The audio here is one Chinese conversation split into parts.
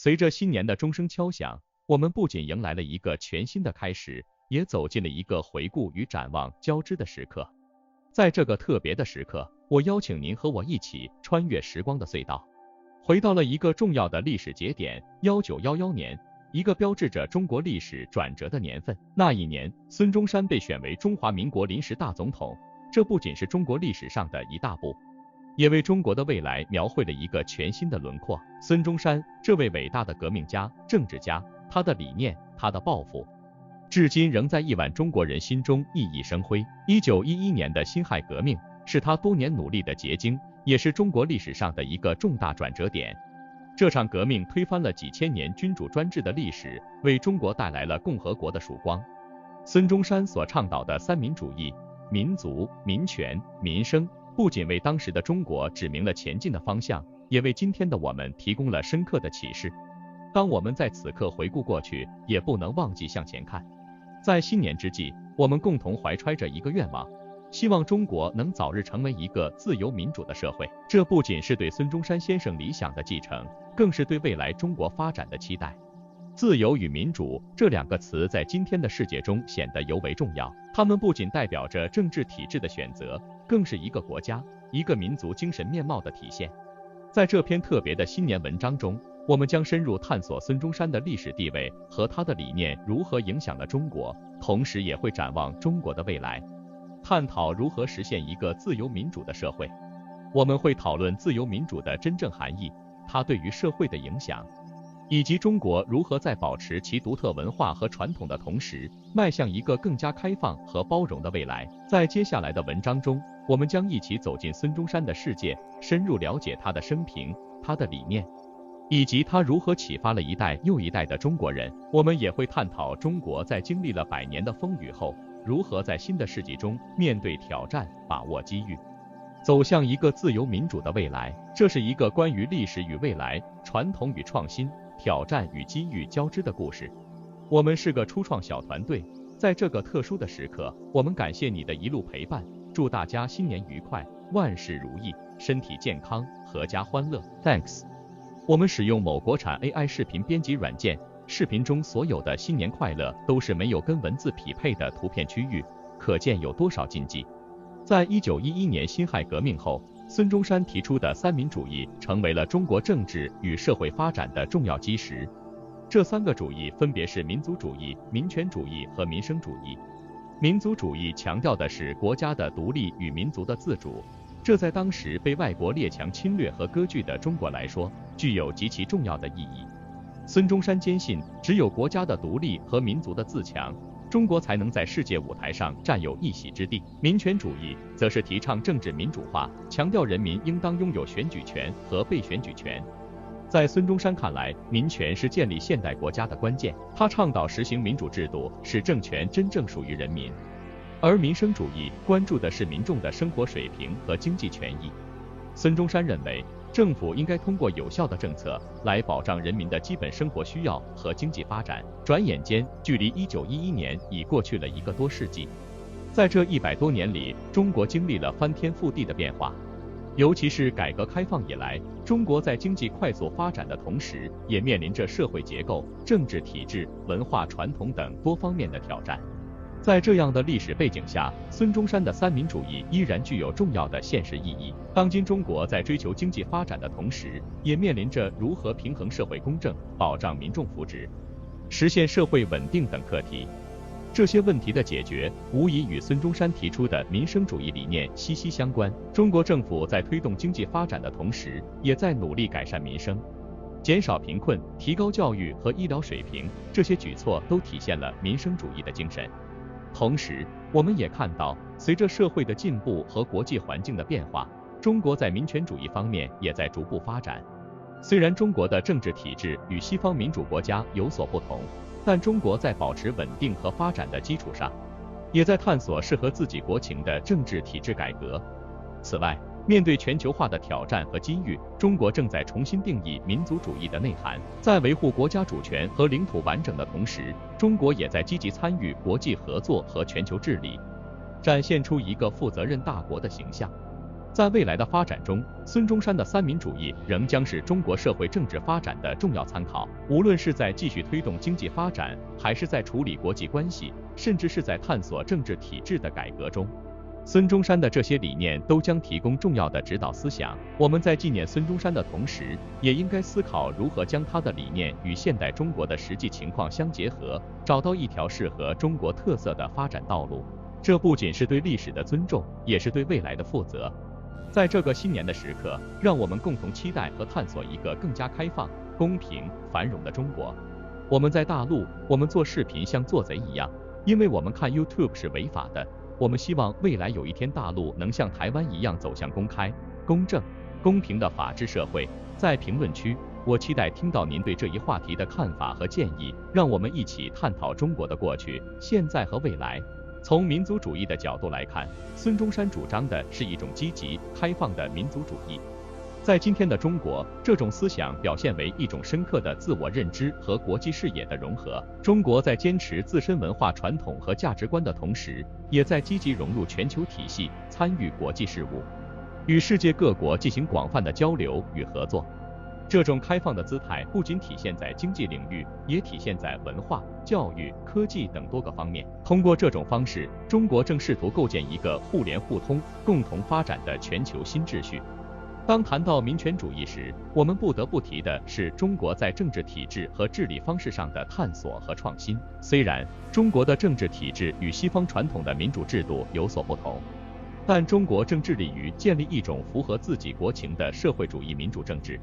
随着新年的钟声敲响，我们不仅迎来了一个全新的开始，也走进了一个回顾与展望交织的时刻。在这个特别的时刻，我邀请您和我一起穿越时光的隧道，回到了一个重要的历史节点1911年，一个标志着中国历史转折的年份。那一年，孙中山被选为中华民国临时大总统，这不仅是中国历史上的一大步，也为中国的未来描绘了一个全新的轮廓。孙中山这位伟大的革命家、政治家，他的理念、他的抱负，至今仍在亿万中国人心中熠熠生辉。1911年的辛亥革命是他多年努力的结晶，也是中国历史上的一个重大转折点。这场革命推翻了几千年君主专制的历史，为中国带来了共和国的曙光。孙中山所倡导的三民主义，民族、民权、民生，不仅为当时的中国指明了前进的方向，也为今天的我们提供了深刻的启示。当我们在此刻回顾过去，也不能忘记向前看。在新年之际，我们共同怀揣着一个愿望，希望中国能早日成为一个自由民主的社会。这不仅是对孙中山先生理想的继承，更是对未来中国发展的期待。自由与民主这两个词在今天的世界中显得尤为重要，它们不仅代表着政治体制的选择，更是一个国家、一个民族精神面貌的体现。在这篇特别的新年文章中，我们将深入探索孙中山的历史地位和他的理念如何影响了中国，同时也会展望中国的未来，探讨如何实现一个自由民主的社会。我们会讨论自由民主的真正含义，它对于社会的影响，以及中国如何在保持其独特文化和传统的同时，迈向一个更加开放和包容的未来。在接下来的文章中，我们将一起走进孙中山的世界，深入了解他的生平、他的理念，以及他如何启发了一代又一代的中国人。我们也会探讨中国在经历了100年的风雨后，如何在新的世纪中面对挑战，把握机遇，走向一个自由民主的未来。这是一个关于历史与未来、传统与创新、挑战与机遇交织的故事。我们是个初创小团队，在这个特殊的时刻，我们感谢你的一路陪伴，祝大家新年愉快，万事如意，身体健康，阖家欢乐。Thanks。我们使用某国产 AI 视频编辑软件，视频中所有的新年快乐都是没有跟文字匹配的图片区域，可见有多少禁忌。在1911年辛亥革命后，孙中山提出的三民主义成为了中国政治与社会发展的重要基石。这3个主义分别是民族主义、民权主义和民生主义。民族主义强调的是国家的独立与民族的自主，这在当时被外国列强侵略和割据的中国来说，具有极其重要的意义。孙中山坚信，只有国家的独立和民族的自强，中国才能在世界舞台上占有一席之地。民权主义则是提倡政治民主化，强调人民应当拥有选举权和被选举权。在孙中山看来，民权是建立现代国家的关键，他倡导实行民主制度，使政权真正属于人民。而民生主义关注的是民众的生活水平和经济权益。孙中山认为，政府应该通过有效的政策来保障人民的基本生活需要和经济发展。转眼间，距离1911年已过去了1个多世纪。在这100多年里，中国经历了翻天覆地的变化。尤其是改革开放以来，中国在经济快速发展的同时，也面临着社会结构、政治体制、文化传统等多方面的挑战。在这样的历史背景下，孙中山的三民主义依然具有重要的现实意义。当今中国在追求经济发展的同时，也面临着如何平衡社会公正、保障民众福祉、实现社会稳定等课题。这些问题的解决，无疑与孙中山提出的民生主义理念息息相关。中国政府在推动经济发展的同时，也在努力改善民生，减少贫困，提高教育和医疗水平，这些举措都体现了民生主义的精神。同时，我们也看到，随着社会的进步和国际环境的变化，中国在民权主义方面也在逐步发展。虽然中国的政治体制与西方民主国家有所不同，但中国在保持稳定和发展的基础上，也在探索适合自己国情的政治体制改革。此外，面对全球化的挑战和机遇，中国正在重新定义民族主义的内涵。在维护国家主权和领土完整的同时，中国也在积极参与国际合作和全球治理，展现出一个负责任大国的形象。在未来的发展中，孙中山的三民主义仍将是中国社会政治发展的重要参考，无论是在继续推动经济发展，还是在处理国际关系，甚至是在探索政治体制的改革中。孙中山的这些理念都将提供重要的指导思想。我们在纪念孙中山的同时，也应该思考如何将他的理念与现代中国的实际情况相结合，找到一条适合中国特色的发展道路。这不仅是对历史的尊重，也是对未来的负责。在这个新年的时刻，让我们共同期待和探索一个更加开放、公平、繁荣的中国。我们在大陆，我们做视频像做贼一样，因为我们看 YouTube 是违法的。我们希望未来有一天大陆能像台湾一样走向公开、公正、公平的法治社会。在评论区，我期待听到您对这一话题的看法和建议，让我们一起探讨中国的过去、现在和未来。从民族主义的角度来看，孙中山主张的是一种积极、开放的民族主义。在今天的中国，这种思想表现为一种深刻的自我认知和国际视野的融合。中国在坚持自身文化传统和价值观的同时，也在积极融入全球体系，参与国际事务，与世界各国进行广泛的交流与合作。这种开放的姿态不仅体现在经济领域，也体现在文化、教育、科技等多个方面。通过这种方式，中国正试图构建一个互联互通、共同发展的全球新秩序。当谈到民权主义时，我们不得不提的是中国在政治体制和治理方式上的探索和创新。虽然中国的政治体制与西方传统的民主制度有所不同，但中国正致力于建立一种符合自己国情的社会主义民主政治。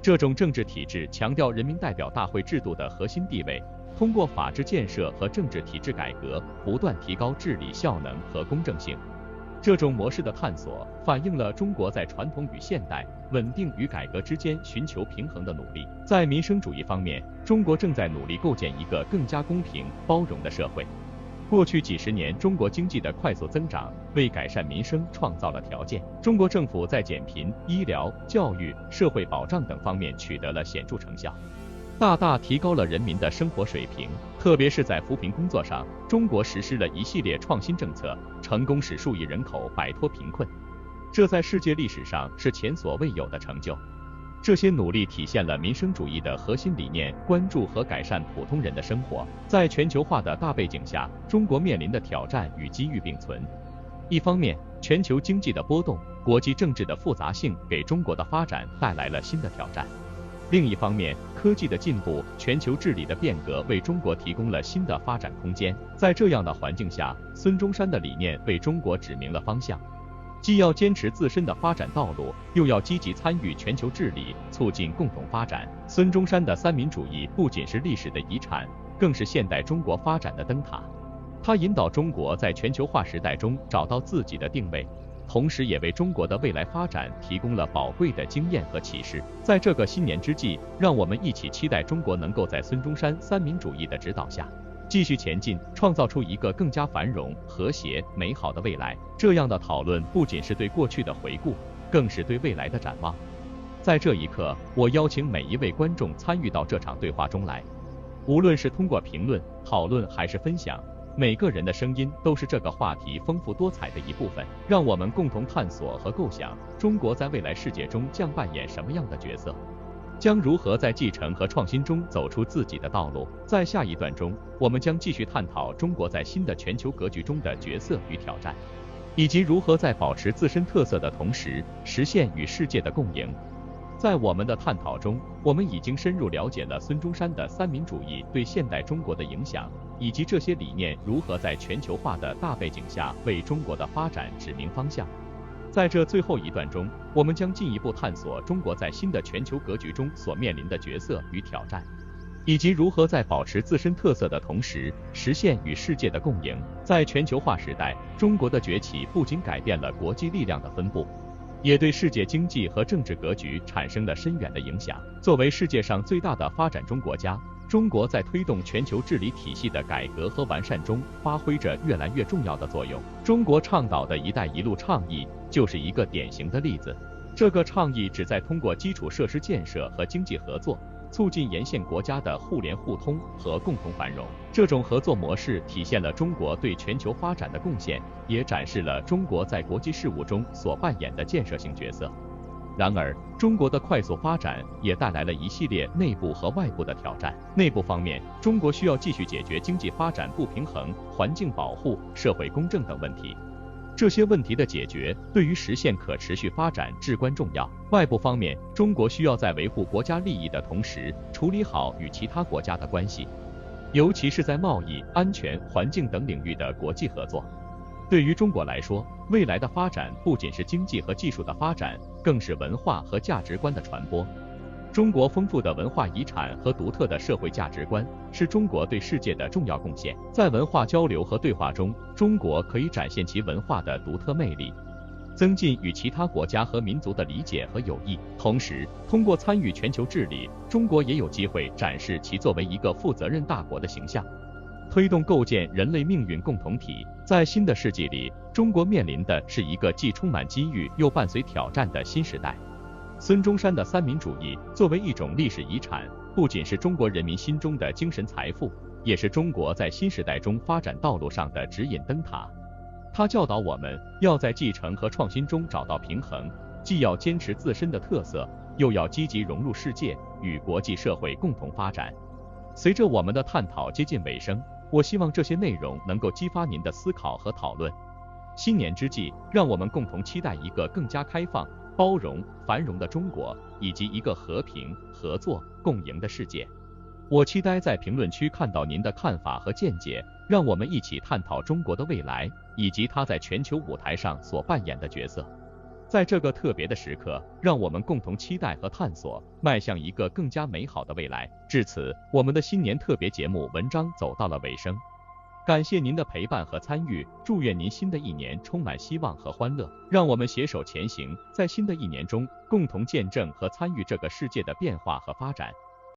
这种政治体制强调人民代表大会制度的核心地位，通过法治建设和政治体制改革，不断提高治理效能和公正性。这种模式的探索反映了中国在传统与现代、稳定与改革之间寻求平衡的努力。在民生主义方面，中国正在努力构建一个更加公平、包容的社会。过去几十年，中国经济的快速增长为改善民生创造了条件。中国政府在减贫、医疗、教育、社会保障等方面取得了显著成效，大大提高了人民的生活水平。特别是在扶贫工作上，中国实施了一系列创新政策，成功使数亿人口摆脱贫困，这在世界历史上是前所未有的成就。这些努力体现了民生主义的核心理念，关注和改善普通人的生活。在全球化的大背景下，中国面临的挑战与机遇并存。一方面，全球经济的波动、国际政治的复杂性给中国的发展带来了新的挑战；另一方面，科技的进步、全球治理的变革为中国提供了新的发展空间。在这样的环境下，孙中山的理念为中国指明了方向。既要坚持自身的发展道路，又要积极参与全球治理，促进共同发展。孙中山的三民主义不仅是历史的遗产，更是现代中国发展的灯塔。它引导中国在全球化时代中找到自己的定位，同时也为中国的未来发展提供了宝贵的经验和启示。在这个新年之际，让我们一起期待中国能够在孙中山三民主义的指导下，继续前进，创造出一个更加繁荣、和谐、美好的未来。这样的讨论不仅是对过去的回顾，更是对未来的展望。在这一刻，我邀请每一位观众参与到这场对话中来，无论是通过评论、讨论还是分享，每个人的声音都是这个话题丰富多彩的一部分。让我们共同探索和构想，中国在未来世界中将扮演什么样的角色，将如何在继承和创新中走出自己的道路。在下一段中，我们将继续探讨中国在新的全球格局中的角色与挑战，以及如何在保持自身特色的同时，实现与世界的共赢。在我们的探讨中，我们已经深入了解了孙中山的三民主义对现代中国的影响，以及这些理念如何在全球化的大背景下为中国的发展指明方向。在这最后一段中，我们将进一步探索中国在新的全球格局中所面临的角色与挑战，以及如何在保持自身特色的同时，实现与世界的共赢。在全球化时代，中国的崛起不仅改变了国际力量的分布，也对世界经济和政治格局产生了深远的影响。作为世界上最大的发展中国家，中国在推动全球治理体系的改革和完善中发挥着越来越重要的作用。中国倡导的一带一路倡议就是一个典型的例子。这个倡议旨在通过基础设施建设和经济合作，促进沿线国家的互联互通和共同繁荣。这种合作模式体现了中国对全球发展的贡献，也展示了中国在国际事务中所扮演的建设性角色。然而，中国的快速发展也带来了一系列内部和外部的挑战。内部方面，中国需要继续解决经济发展不平衡、环境保护、社会公正等问题。这些问题的解决对于实现可持续发展至关重要。外部方面，中国需要在维护国家利益的同时，处理好与其他国家的关系，尤其是在贸易、安全、环境等领域的国际合作。对于中国来说，未来的发展不仅是经济和技术的发展，更是文化和价值观的传播。中国丰富的文化遗产和独特的社会价值观是中国对世界的重要贡献。在文化交流和对话中，中国可以展现其文化的独特魅力，增进与其他国家和民族的理解和友谊。同时，通过参与全球治理，中国也有机会展示其作为一个负责任大国的形象，推动构建人类命运共同体。在新的世纪里，中国面临的是一个既充满机遇又伴随挑战的新时代。孙中山的三民主义作为一种历史遗产，不仅是中国人民心中的精神财富，也是中国在新时代中发展道路上的指引灯塔。它教导我们要在继承和创新中找到平衡，既要坚持自身的特色，又要积极融入世界，与国际社会共同发展。随着我们的探讨接近尾声，我希望这些内容能够激发您的思考和讨论。新年之际，让我们共同期待一个更加开放、包容、繁荣的中国，以及一个和平、合作、共赢的世界。我期待在评论区看到您的看法和见解，让我们一起探讨中国的未来，以及它在全球舞台上所扮演的角色。在这个特别的时刻，让我们共同期待和探索，迈向一个更加美好的未来。至此，我们的新年特别节目文章走到了尾声。感谢您的陪伴和参与，祝愿您新的一年充满希望和欢乐。让我们携手前行，在新的一年中，共同见证和参与这个世界的变化和发展。